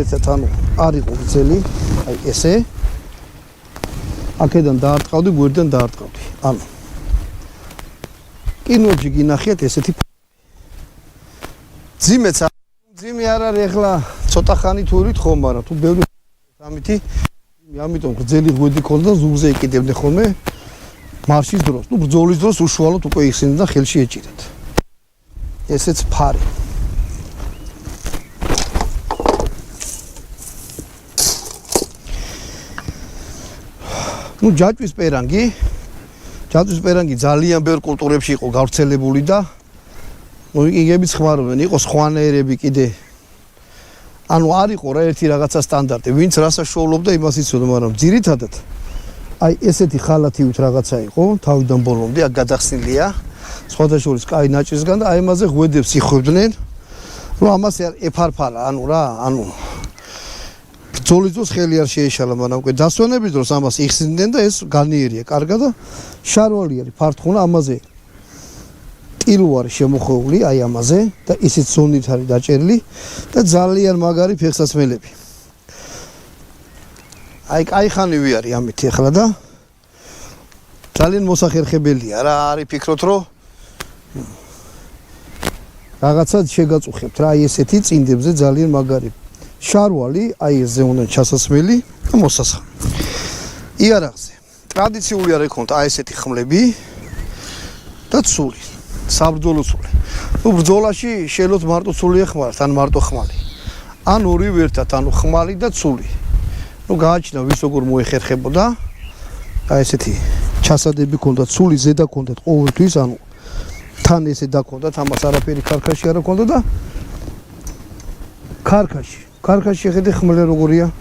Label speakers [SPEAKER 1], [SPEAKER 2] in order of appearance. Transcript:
[SPEAKER 1] ერთად ანუ არ იყო გრძელი, აი ესე. აქედან დაარტყავდი, გვერდიდან დაარტყავდი. ანუ კინოჯი გინახიათ ესეთი ძიმეც ძიმე არ არის ახლა ცოტა ხანი თურით ხომ, მაგრამ თუ ბევრი ამითი ამიტომ გრძელი ღვედი ქონდა და ზურგზე იკიდებდი ხოლმე მარშის დროს. ნუ ბრძოლის დროს უშუალოდ უკვე იხსენდა და ხელში ეჭირეთ. ესეც ფარი. ნუ ჯაჭვის პერანგი ძალიან ბევრ კულტურებში იყო გავრცელებული და ნუ იგებიც ხმარობენ, იყო სხვანაირები კიდე. ანუ არ იყო რა ერთი რაღაცა სტანდარტი, ვინც რა საშუალობდა იმას იცოდა, მაგრამ ძირითადად აი ესეთი ხალათივით რაღაცა იყო, თავიდან ბოლომდე აქ გადახსნილია, სხვადასხვა კაი ნაჭისგან და აი ამაზე ღვედებს იხვევდნენ, რომ ამას ეფარფარა, ანუ რა, ანუ ბრძოლის დროს ხელი არ შეეშალა, მაგრამ უკვე დასვენების დროს ამას იხსნიდნენ და ეს განიერია, კარგად და შარვალი არის ფარტხუნა ამაზე. ტილო არის შემოხეული აი ამაზე და ისიც ზონით არის დაჭერილი და ძალიან მაგარი ფეხსაცმელები. აი კაი ხანივი არის ამით ახლა და ძალიან მოსახერხებელია რა, არის ფიქრობთ რომ რაღაცა შეგაწუხებთ რა, აი ესეთი წინდებზე ძალიან მაგარი შარვალი, აი ესე უნდა ჩასასმელი და მოსასხამი. იარაღზე ტრადიციული არ იქონდა აი ესეთი ხმლები და ცული. საბრძოლო ცული. ნუ ბრძოლაში შეიძლება მარტო ცული ეხმართ, ან მარტო ხმალი. ან ორივე ერთად, ანუ ხმალი და ცული. ნუ გააჩნდა ვის როგორ მოეხერხებოდა. აი ესეთი ჩასადები ქონდა, ცული ზედა ქონდათ ყოველთვის, ანუ თან ესე დაქონდათ, ამას არაფერი ქარქაში არ ქონდა და ქარქაში ხედე ხმლე როგორია.